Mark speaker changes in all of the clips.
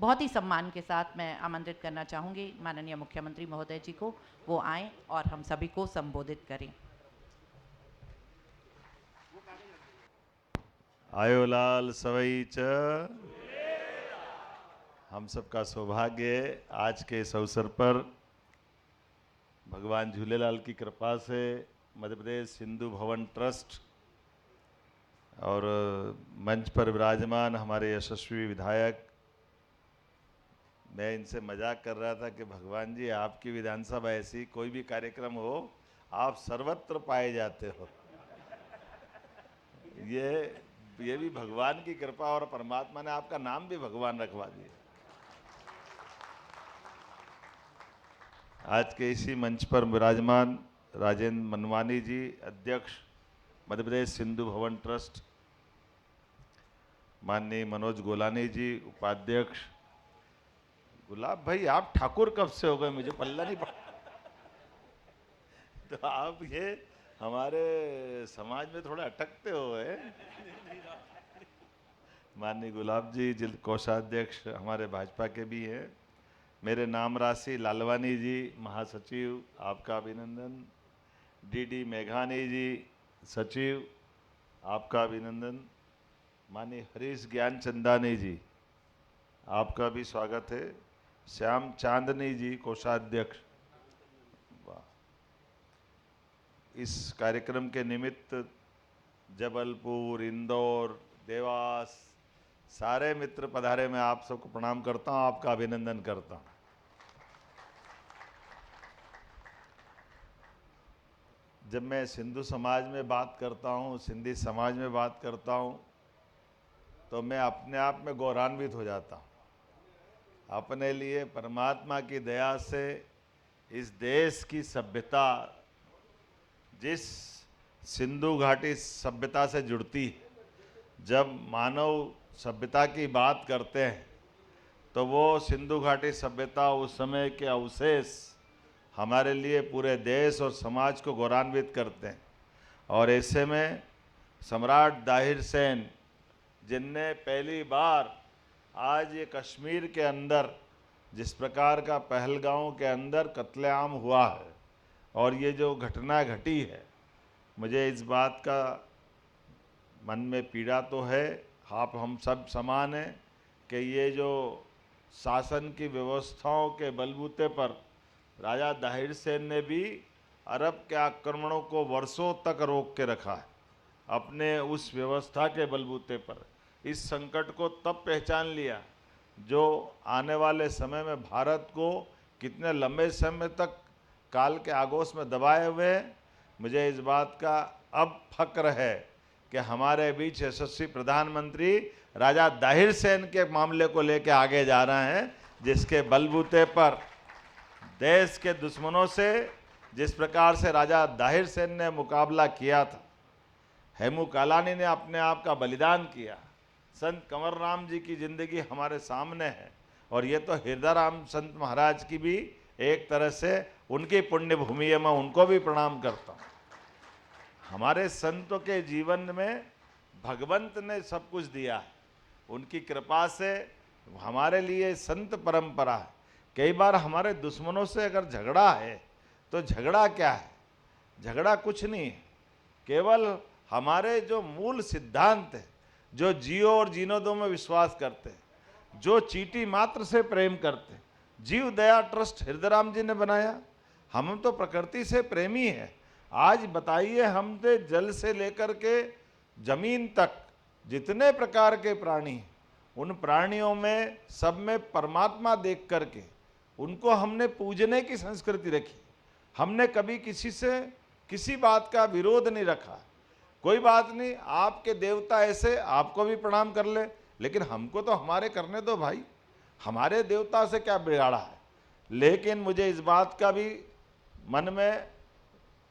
Speaker 1: बहुत ही सम्मान के साथ मैं आमंत्रित करना चाहूँगी माननीय मुख्यमंत्री महोदय जी को, वो आएँ और हम सभी को संबोधित करें।
Speaker 2: आयो लाल सवई च। हम सबका सौभाग्य है आज के इस अवसर पर भगवान झूलेलाल की कृपा से मध्य प्रदेश हिंदू भवन ट्रस्ट और मंच पर विराजमान हमारे यशस्वी विधायक, मैं इनसे मजाक कर रहा था कि भगवान जी आपकी विधानसभा ऐसी कोई भी कार्यक्रम हो आप सर्वत्र पाए जाते हो। ये भी भगवान की कृपा और परमात्मा ने आपका नाम भी भगवान रखवा दिया। आज के इसी मंच पर विराजमान राजेंद्र मनवानी जी, अध्यक्ष मध्य प्रदेश हिंदू भवन ट्रस्ट, माननीय मनोज गोलानी जी, उपाध्यक्ष। गुलाब भाई आप ठाकुर कब से हो गए, मुझे पल्ला नहीं पड़ा। तो आप ये हमारे समाज में थोड़ा अटकते हो है। माननीय गुलाब जी जिला कोषाध्यक्ष हमारे भाजपा के भी हैं। मेरे नाम राशि लालवानी जी महासचिव, आपका अभिनंदन। डीडी मेघानी जी सचिव, आपका अभिनंदन। माननीय हरीश ज्ञानचंदानी जी, आपका भी स्वागत है। श्याम चांदनी जी कोषाध्यक्ष। इस कार्यक्रम के निमित्त जबलपुर, इंदौर, देवास सारे मित्र पधारे। मैं आप सबको प्रणाम करता हूं, आपका अभिनंदन करता हूं। जब मैं सिंधु समाज में बात करता हूं, सिंधी समाज में बात करता हूं, तो मैं अपने आप में गौरवान्वित हो जाता हूं। अपने लिए परमात्मा की दया से इस देश की सभ्यता जिस सिंधु घाटी सभ्यता से जुड़ती है, जब मानव सभ्यता की बात करते हैं तो वो सिंधु घाटी सभ्यता उस समय के अवशेष हमारे लिए पूरे देश और समाज को गौरवान्वित करते हैं। और ऐसे में सम्राट दाहिर सेन, जिनने पहली बार आज ये कश्मीर के अंदर जिस प्रकार का पहलगांव के अंदर कत्लेआम हुआ है और ये जो घटना घटी है, मुझे इस बात का मन में पीड़ा तो है, आप हम सब समान हैं कि ये जो शासन की व्यवस्थाओं के बलबूते पर राजा दाहिर सेन ने भी अरब के आक्रमणों को वर्षों तक रोक के रखा है अपने उस व्यवस्था के बलबूते पर। इस संकट को तब पहचान लिया जो आने वाले समय में भारत को कितने लंबे समय तक काल के आगोश में दबाए हुए हैं। मुझे इस बात का अब फक्र है कि हमारे बीच यशस्वी प्रधानमंत्री राजा दाहिर सेन के मामले को लेकर आगे जा रहे हैं, जिसके बलबूते पर देश के दुश्मनों से जिस प्रकार से राजा दाहिर सेन ने मुकाबला किया था, हेमू कालानी ने अपने आप का बलिदान किया, संत कंवर राम जी की जिंदगी हमारे सामने है, और ये तो हृदय राम संत महाराज की भी एक तरह से उनकी पुण्य भूमि है, मैं उनको भी प्रणाम करता हूँ। हमारे संतों के जीवन में भगवंत ने सब कुछ दिया है, उनकी कृपा से हमारे लिए संत परंपरा है। कई बार हमारे दुश्मनों से अगर झगड़ा है तो झगड़ा क्या है, झगड़ा कुछ नहीं है, केवल हमारे जो मूल सिद्धांत है, जो जियो और जीनो दो में विश्वास करते हैं, जो चीटी मात्र से प्रेम करते हैं। जीव दया ट्रस्ट हृदयराम जी ने बनाया। हम तो प्रकृति से प्रेमी हैं। आज बताइए, हमसे जल से लेकर के जमीन तक जितने प्रकार के प्राणी हैं, उन प्राणियों में सब में परमात्मा देख करके उनको हमने पूजने की संस्कृति रखी। हमने कभी किसी से किसी बात का विरोध नहीं रखा। कोई बात नहीं, आपके देवता ऐसे, आपको भी प्रणाम कर ले, लेकिन हमको तो हमारे करने दो भाई, हमारे देवता से क्या बिगाड़ा है। लेकिन मुझे इस बात का भी मन में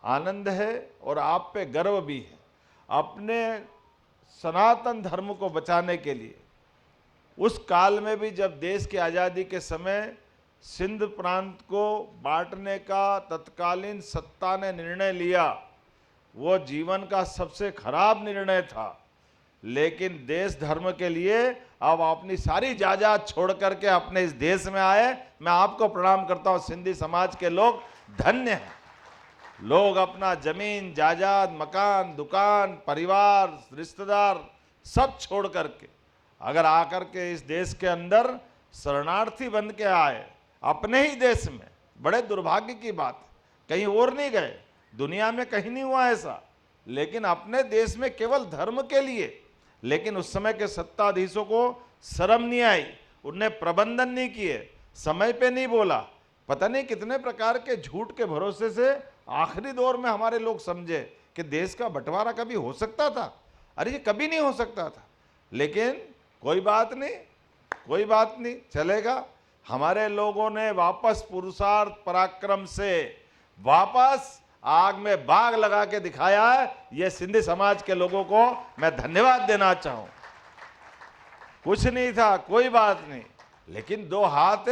Speaker 2: आनंद है और आप पे गर्व भी है। अपने सनातन धर्म को बचाने के लिए उस काल में भी जब देश की आज़ादी के समय सिंध प्रांत को बांटने का तत्कालीन सत्ता ने निर्णय लिया, वो जीवन का सबसे खराब निर्णय था, लेकिन देश धर्म के लिए अब अपनी सारी जायदाद छोड़ करके अपने इस देश में आए। मैं आपको प्रणाम करता हूं। सिंधी समाज के लोग धन्य हैं। लोग अपना जमीन जायदाद, मकान, दुकान, परिवार, रिश्तेदार सब छोड़ करके अगर आकर के इस देश के अंदर शरणार्थी बन के आए अपने ही देश में, बड़े दुर्भाग्य की बात है। कहीं और नहीं गए, दुनिया में कहीं नहीं हुआ ऐसा, लेकिन अपने देश में केवल धर्म के लिए। लेकिन उस समय के सत्ताधीशों को शर्म नहीं आई, उनने प्रबंधन नहीं किए, समय पे नहीं बोला। पता नहीं कितने प्रकार के झूठ के भरोसे से आखिरी दौर में हमारे लोग समझे कि देश का बंटवारा कभी हो सकता था। अरे ये कभी नहीं हो सकता था। लेकिन कोई बात नहीं, कोई बात नहीं, चलेगा। हमारे लोगों ने वापस पुरुषार्थ पराक्रम से वापस आग में बाग लगा के दिखाया है। ये सिंधी समाज के लोगों को मैं धन्यवाद देना चाहूं। कुछ नहीं था, कोई बात नहीं, लेकिन दो हाथ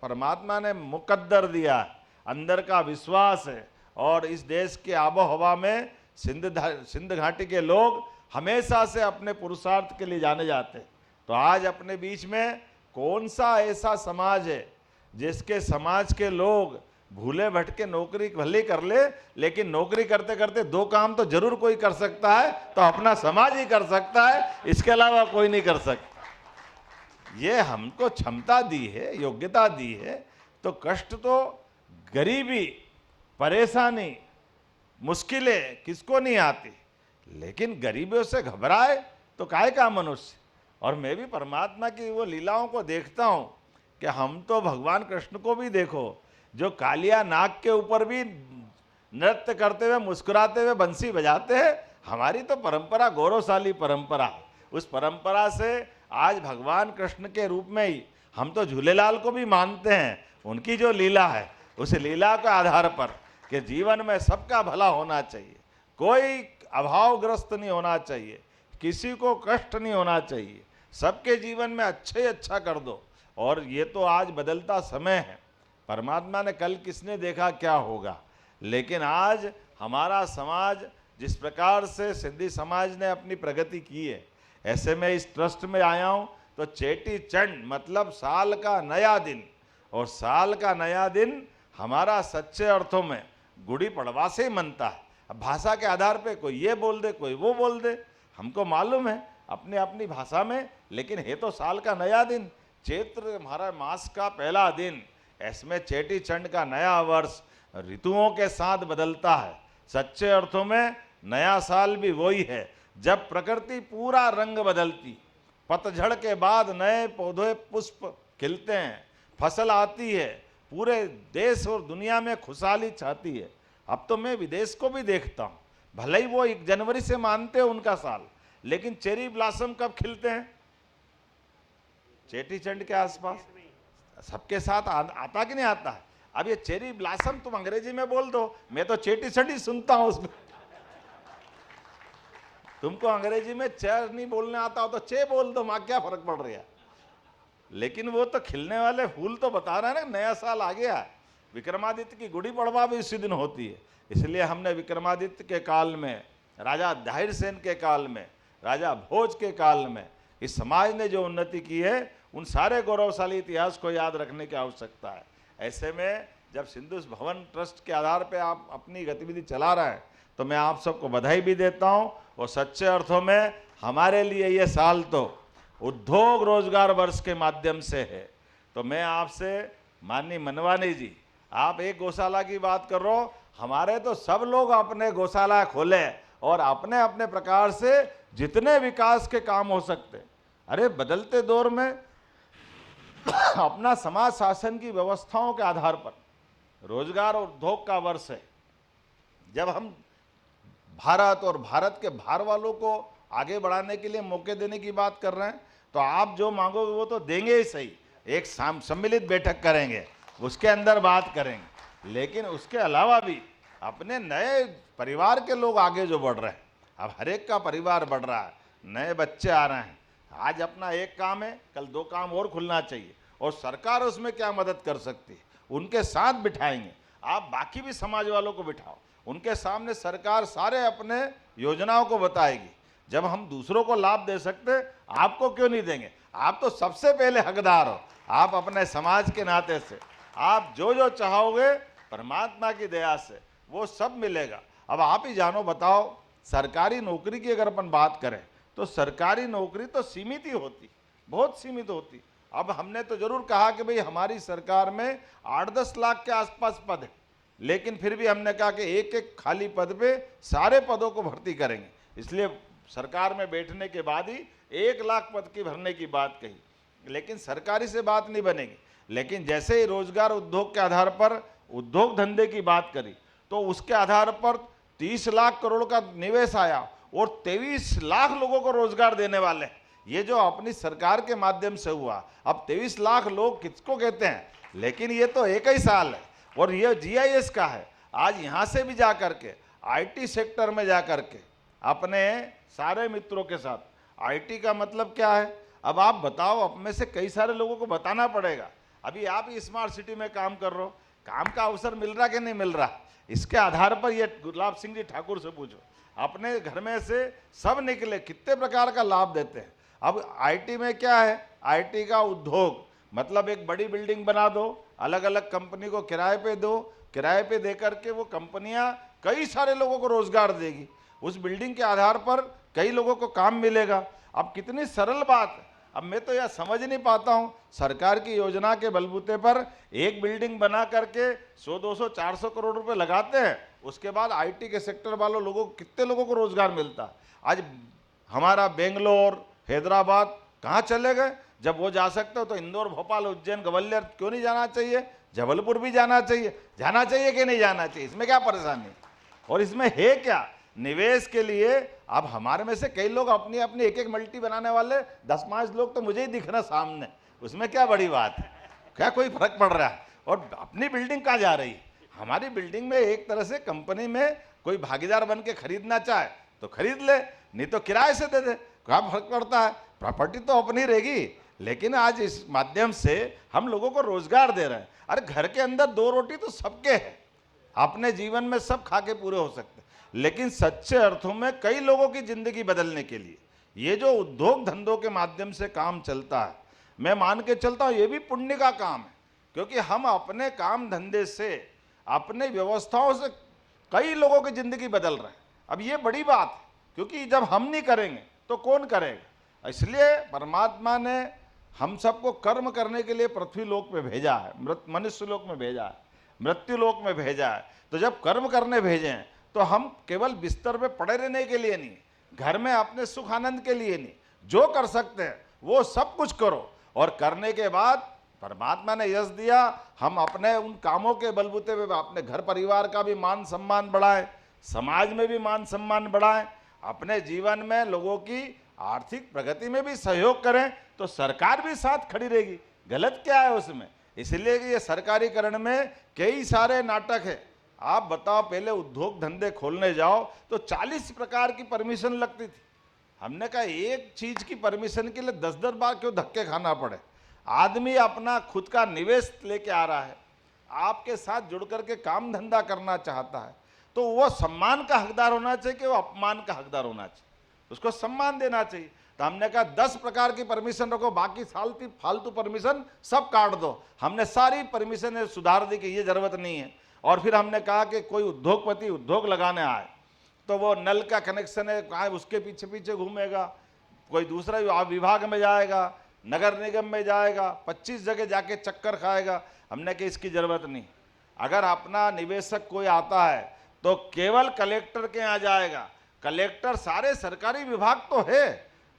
Speaker 2: परमात्मा ने मुकद्दर दिया है, अंदर का विश्वास है। और इस देश के आबो हवा में सिंध घाटी के लोग हमेशा से अपने पुरुषार्थ के लिए जाने जाते हैं। तो आज अपने बीच में कौन सा ऐसा समाज है जिसके समाज के लोग भूले भटके नौकरी भले कर ले, लेकिन नौकरी करते करते दो काम तो जरूर कोई कर सकता है, तो अपना समाज ही कर सकता है, इसके अलावा कोई नहीं कर सकता। ये हमको क्षमता दी है, योग्यता दी है। तो कष्ट तो, गरीबी, परेशानी, मुश्किलें किसको नहीं आती, लेकिन गरीबियों से घबराए तो काहे का मनुष्य। और मैं भी परमात्मा की वो लीलाओं को देखता हूं कि हम तो भगवान कृष्ण को भी देखो, जो कालिया नाग के ऊपर भी नृत्य करते हुए मुस्कुराते हुए बंसी बजाते हैं। हमारी तो परंपरा गौरवशाली परंपरा है। उस परंपरा से आज भगवान कृष्ण के रूप में ही हम तो झूलेलाल को भी मानते हैं। उनकी जो लीला है, उस लीला के आधार पर कि जीवन में सबका भला होना चाहिए, कोई अभावग्रस्त नहीं होना चाहिए, किसी को कष्ट नहीं होना चाहिए, सबके जीवन में अच्छे अच्छा कर दो। और ये तो आज बदलता समय है। परमात्मा ने कल किसने देखा क्या होगा, लेकिन आज हमारा समाज जिस प्रकार से सिंधी समाज ने अपनी प्रगति की है, ऐसे में इस ट्रस्ट में आया हूँ तो चेटी चंड मतलब साल का नया दिन, और साल का नया दिन हमारा सच्चे अर्थों में गुड़ी पड़वा से ही मनता है। अब भाषा के आधार पे कोई ये बोल दे, कोई वो बोल दे, हमको मालूम है अपने अपनी भाषा में, लेकिन है तो साल का नया दिन। चैत्र हमारा मास का पहला दिन, इसमें चेटी चंड का नया वर्ष ऋतुओं के साथ बदलता है। सच्चे अर्थों में नया साल भी वही है जब प्रकृति पूरा रंग बदलती, पतझड़ के बाद नए पौधे पुष्प खिलते हैं, फसल आती है, पूरे देश और दुनिया में खुशहाली छाती है। अब तो मैं विदेश को भी देखता हूँ, भले ही वो 1 जनवरी से मानते हैं उनका साल, लेकिन चेरी ब्लॉसम कब खिलते हैं? चेटी चंड के आसपास। सबके साथ आता कि नहीं आता है? अब ये चेरी ब्लॉसम तुम अंग्रेजी में बोल दो, मैं तो चेटी चंड ही सुनता हूं उसमें। तुमको अंग्रेजी में चेर नहीं बोलने आता हो तो चे बोल दो, मां क्या फर्क पड़ रहा है। लेकिन वो तो खिलने वाले फूल तो बता रहा है ना, नया साल आ गया है। विक्रमादित्य की गुड़ी पड़वा भी इसी दिन होती है। इसलिए हमने विक्रमादित्य के काल में, राजा धायर सेन के काल में, राजा भोज के काल में इस समाज ने जो उन्नति की है, उन सारे गौरवशाली इतिहास को याद रखने की आवश्यकता है। ऐसे में जब सिंधु भवन ट्रस्ट के आधार पर आप अपनी गतिविधि चला रहे हैं, तो मैं आप सबको बधाई भी देता हूं। और सच्चे अर्थों में हमारे लिए ये साल तो उद्योग रोजगार वर्ष के माध्यम से है। तो मैं आपसे, माननीय मनवानी जी, आप एक गौशाला की बात कर रहे हो, हमारे तो सब लोग अपने गौशाला खोले और अपने अपने प्रकार से जितने विकास के काम हो सकते। अरे बदलते दौर में अपना समाज शासन की व्यवस्थाओं के आधार पर रोजगार और उद्योग का वर्ष है। जब हम भारत और भारत के बाहर वालों को आगे बढ़ाने के लिए मौके देने की बात कर रहे हैं, तो आप जो मांगोगे वो तो देंगे ही सही। एक सम्मिलित बैठक करेंगे, उसके अंदर बात करेंगे, लेकिन उसके अलावा भी अपने नए परिवार के लोग आगे जो बढ़ रहे हैं, अब हर एक का परिवार बढ़ रहा है, नए बच्चे आ रहे हैं। आज अपना एक काम है, कल 2 काम और खुलना चाहिए, और सरकार उसमें क्या मदद कर सकती है, उनके साथ बिठाएंगे। आप बाकी भी समाज वालों को बिठाओ, उनके सामने सरकार सारे अपने योजनाओं को बताएगी। जब हम दूसरों को लाभ दे सकते, आपको क्यों नहीं देंगे? आप तो सबसे पहले हकदार हो। आप अपने समाज के नाते से आप जो जो चाहोगे परमात्मा की दया से वो सब मिलेगा। अब आप ही जानो, बताओ, सरकारी नौकरी की अगर अपन बात करें तो सरकारी नौकरी तो सीमित ही होती, बहुत सीमित होती। अब हमने तो जरूर कहा कि भाई हमारी सरकार में 8-10 लाख के आसपास पद है, लेकिन फिर भी हमने कहा कि एक एक खाली पद पे सारे पदों को भर्ती करेंगे। इसलिए सरकार में बैठने के बाद ही 1 लाख पद की भरने की बात कही, लेकिन सरकारी से बात नहीं बनेगी। लेकिन जैसे ही रोजगार उद्योग के आधार पर उद्योग धंधे की बात करी तो उसके आधार पर 30 लाख करोड़ का निवेश आया और 23 लाख लोगों को रोजगार देने वाले हैं। ये जो अपनी सरकार के माध्यम से हुआ, अब 23 लाख लोग किसको कहते हैं, लेकिन ये तो एक ही साल है और ये GIS का है। आज यहाँ से भी जा करके IT सेक्टर में जा करके अपने सारे मित्रों के साथ, IT का मतलब क्या है, अब आप बताओ, अब में से कई सारे लोगों को बताना पड़ेगा। अभी आप ही स्मार्ट सिटी में काम कर रहे हो, काम का अवसर मिल रहा कि नहीं मिल रहा, इसके आधार पर ये गुलाब सिंह जी ठाकुर से पूछो, अपने घर में से सब निकले कितने प्रकार का लाभ देते हैं। अब IT में क्या है, IT का उद्योग मतलब एक बड़ी बिल्डिंग बना दो, अलग अलग कंपनी को किराए पे दो, किराए पे दे करके वो कंपनियां कई सारे लोगों को रोजगार देगी, उस बिल्डिंग के आधार पर कई लोगों को काम मिलेगा। अब कितनी सरल बात है। अब मैं तो यह समझ नहीं पाता हूँ, सरकार की योजना के बलबूते पर एक बिल्डिंग बना करके 100, 200, 400 करोड़ रुपए लगाते हैं, उसके बाद IT के सेक्टर वालों लोगों को कितने लोगों को रोजगार मिलता है। आज हमारा बेंगलोर, हैदराबाद कहाँ चले गए? जब वो जा सकते हो तो इंदौर, भोपाल, उज्जैन, ग्वालियर क्यों नहीं जाना चाहिए? जबलपुर भी जाना चाहिए। जाना चाहिए कि नहीं जाना चाहिए? इसमें क्या परेशानी? और इसमें है क्या? निवेश के लिए अब हमारे में से कई लोग अपनी अपनी एक एक मल्टी बनाने वाले 10-5 लोग तो मुझे ही दिख रहा सामने, उसमें क्या बड़ी बात है? क्या कोई फर्क पड़ रहा है? और अपनी बिल्डिंग कहाँ जा रही है? हमारी बिल्डिंग में एक तरह से कंपनी में कोई भागीदार बन के खरीदना चाहे तो खरीद ले, नहीं तो किराए से दे दे, क्या फर्क पड़ता है? प्रॉपर्टी तो अपनी रहेगी। लेकिन आज इस माध्यम से हम लोगों को रोजगार दे रहे हैं। अरे घर के अंदर 2 रोटी तो सबके है, अपने जीवन में सब खा के पूरे हो सकते, लेकिन सच्चे अर्थों में कई लोगों की जिंदगी बदलने के लिए ये जो उद्योग धंधों के माध्यम से काम चलता है, मैं मान के चलता हूँ ये भी पुण्य का काम है, क्योंकि हम अपने काम धंधे से, अपने व्यवस्थाओं से कई लोगों की जिंदगी बदल रहे हैं। अब ये बड़ी बात है, क्योंकि जब हम नहीं करेंगे तो कौन करेगा? इसलिए परमात्मा ने हम सबको कर्म करने के लिए पृथ्वी लोक में भेजा है, मनुष्य लोक में भेजा है, मृत्यु लोक में भेजा है। तो जब कर्म करने भेजे हैं तो हम केवल बिस्तर पे पड़े रहने के लिए नहीं, घर में अपने सुख आनंद के लिए नहीं, जो कर सकते हैं वो सब कुछ करो। और करने के बाद परमात्मा ने यश दिया, हम अपने उन कामों के बलबूते पे अपने घर परिवार का भी मान सम्मान बढ़ाएं, समाज में भी मान सम्मान बढ़ाएं, अपने जीवन में लोगों की आर्थिक प्रगति में भी सहयोग करें, तो सरकार भी साथ खड़ी रहेगी। गलत क्या है उसमें? इसलिए कि ये सरकारीकरण में कई सारे नाटक है। आप बताओ, पहले उद्योग धंधे खोलने जाओ तो 40 प्रकार की परमिशन लगती थी। हमने कहा एक चीज की परमिशन के लिए 10-10 बार क्यों धक्के खाना पड़े? आदमी अपना खुद का निवेश लेके आ रहा है, आपके साथ जुड़ करके काम धंधा करना चाहता है, तो वो सम्मान का हकदार होना चाहिए कि वो अपमान का हकदार होना चाहिए? उसको सम्मान देना चाहिए। तो हमने कहा 10 प्रकार की परमिशन रखो, बाकी फालतू परमिशन सब काट दो। हमने सारी परमिशन सुधार दी कि ये जरूरत नहीं है। और फिर हमने कहा कि कोई उद्योगपति उद्योग लगाने आए तो वो नल का कनेक्शन है कहाँ, उसके पीछे पीछे घूमेगा, कोई दूसरा विभाग में जाएगा, नगर निगम में जाएगा, 25 जगह जाके चक्कर खाएगा। हमने कहा इसकी जरूरत नहीं। अगर अपना निवेशक कोई आता है तो केवल कलेक्टर के यहाँ जाएगा। कलेक्टर, सारे सरकारी विभाग तो है,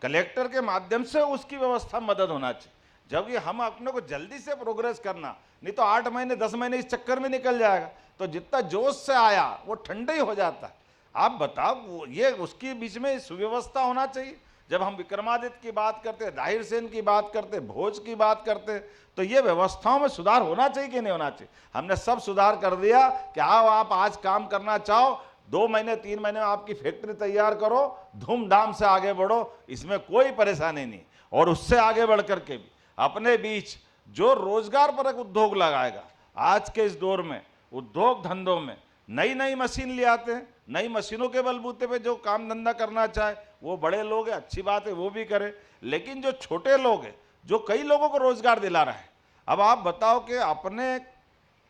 Speaker 2: कलेक्टर के माध्यम से उसकी व्यवस्था मदद होना चाहिए। जबकि हम अपने को जल्दी से प्रोग्रेस करना, नहीं तो 8 महीने 10 महीने इस चक्कर में निकल जाएगा। तो जितना जोश से आया वो ठंडा ही हो जाता है। आप बताओ, ये उसके बीच में सुव्यवस्था होना चाहिए। जब हम विक्रमादित्य की बात करते, दाहिर सेन की बात करते, भोज की बात करते, तो ये व्यवस्थाओं में सुधार होना चाहिए कि नहीं होना चाहिए? हमने सब सुधार कर दिया कि आओ आप आज काम करना चाहो, 2 महीने 3 महीने में आपकी फैक्ट्री तैयार करो, धूमधाम से आगे बढ़ो, इसमें कोई परेशानी नहीं। और उससे आगे बढ़ करके भी अपने बीच जो रोजगार परक उद्योग लगाएगा, आज के इस दौर में उद्योग धंधों में नई नई मशीन ले आते हैं, नई मशीनों के बलबूते पे जो काम धंधा करना चाहे वो बड़े लोग हैं, अच्छी बात है, वो भी करें। लेकिन जो छोटे लोग हैं, जो कई लोगों को रोजगार दिला रहा है, अब आप बताओ कि अपने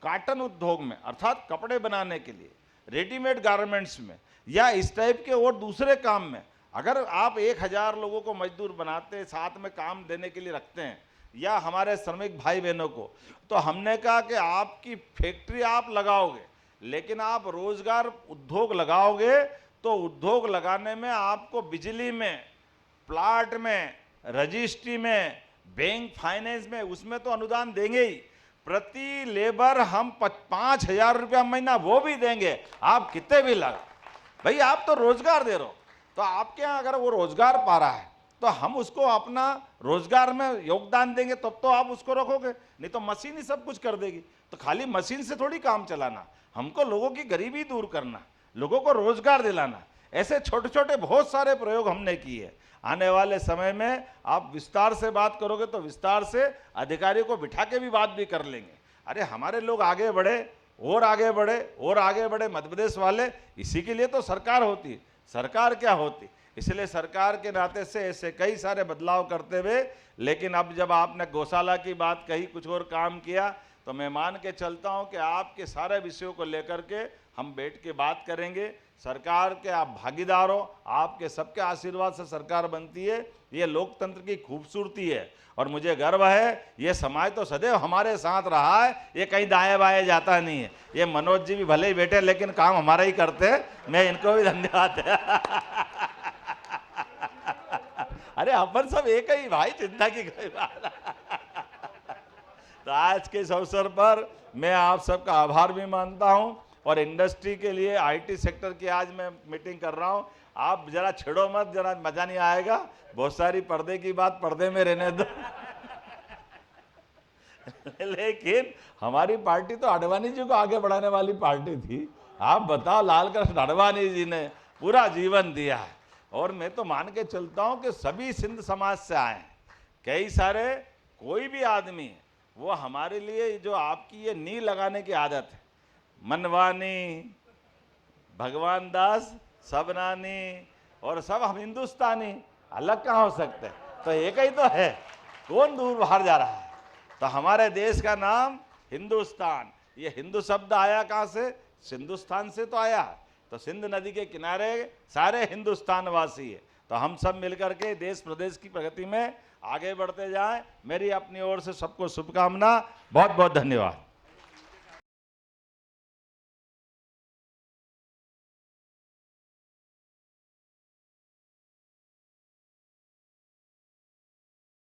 Speaker 2: कॉटन उद्योग में अर्थात कपड़े बनाने के लिए, रेडीमेड गारमेंट्स में या इस टाइप के और दूसरे काम में अगर आप 1000 लोगों को मजदूर बनाते, साथ में काम देने के लिए रखते हैं, या हमारे श्रमिक भाई बहनों को, तो हमने कहा कि आपकी फैक्ट्री आप लगाओगे, लेकिन आप रोजगार उद्योग लगाओगे तो उद्योग लगाने में आपको बिजली में, प्लाट में, रजिस्ट्री में, बैंक फाइनेंस में, उसमें तो अनुदान देंगे ही। प्रति लेबर हम 5000 रुपया महीना वो भी देंगे, आप कितने भी लगा। भाई आप तो रोजगार दे रहे हो, तो आपके यहाँ अगर वो रोजगार पा रहा है तो हम उसको अपना रोजगार में योगदान देंगे, तब तो आप उसको रखोगे, नहीं तो मशीन ही सब कुछ कर देगी। तो खाली मशीन से थोड़ी काम चलाना, हमको लोगों की गरीबी दूर करना, लोगों को रोजगार दिलाना, ऐसे छोटे छोटे बहुत सारे प्रयोग हमने किए। आने वाले समय में आप विस्तार से बात करोगे तो विस्तार से अधिकारियों को बिठा के भी बात भी कर लेंगे। अरे हमारे लोग आगे बढ़े और आगे बढ़े और आगे बढ़े, मध्य प्रदेश वाले, इसी के लिए तो सरकार होती है। सरकार क्या होती, इसलिए सरकार के नाते से ऐसे कई सारे बदलाव करते हुए, लेकिन अब जब आपने गौशाला की बात कही, कुछ और काम किया, तो मैं मान के चलता हूं कि आपके सारे विषयों को लेकर के हम बैठ के बात करेंगे। सरकार के आप भागीदार हो, आपके सबके आशीर्वाद से सरकार बनती है, ये लोकतंत्र की खूबसूरती है। और मुझे गर्व है, ये समाज तो सदैव हमारे साथ रहा है, ये कहीं दाएं बाएं जाता नहीं है। ये मनोज जी भी भले ही बैठे लेकिन काम हमारा ही करते हैं, मैं इनको भी धन्यवाद है। अरे अपन सब एक ही भाई, चिंता की कोई बात। तो आज के इस अवसर पर मैं आप सबका आभार भी मानता हूं, और इंडस्ट्री के लिए, आईटी सेक्टर की आज मैं मीटिंग कर रहा हूं। आप जरा छेड़ो मत, जरा मजा नहीं आएगा, बहुत सारी पर्दे की बात पर्दे में रहने दो। लेकिन हमारी पार्टी तो आडवाणी जी को आगे बढ़ाने वाली पार्टी थी। आप बताओ, लाल कृष्ण आडवाणी जी ने पूरा जीवन दिया है, और मैं तो मान के चलता हूं कि सभी सिंध समाज से आए हैं, कई सारे, कोई भी आदमी, वो हमारे लिए जो आपकी ये नी लगाने की आदत है, मनवानी, भगवान दास, सबनानी, और सब हम हिंदुस्तानी, अलग कहाँ हो सकते हैं, तो एक ही तो है, कौन दूर बाहर जा रहा है। तो हमारे देश का नाम हिंदुस्तान, ये हिंदू शब्द आया कहाँ से, सिंधुस्तान से तो आया, तो सिंध नदी के किनारे सारे हिंदुस्तान वासी है। तो हम सब मिलकर के देश प्रदेश की प्रगति में आगे बढ़ते जाएं। मेरी अपनी ओर से सबको शुभकामना, बहुत बहुत धन्यवाद।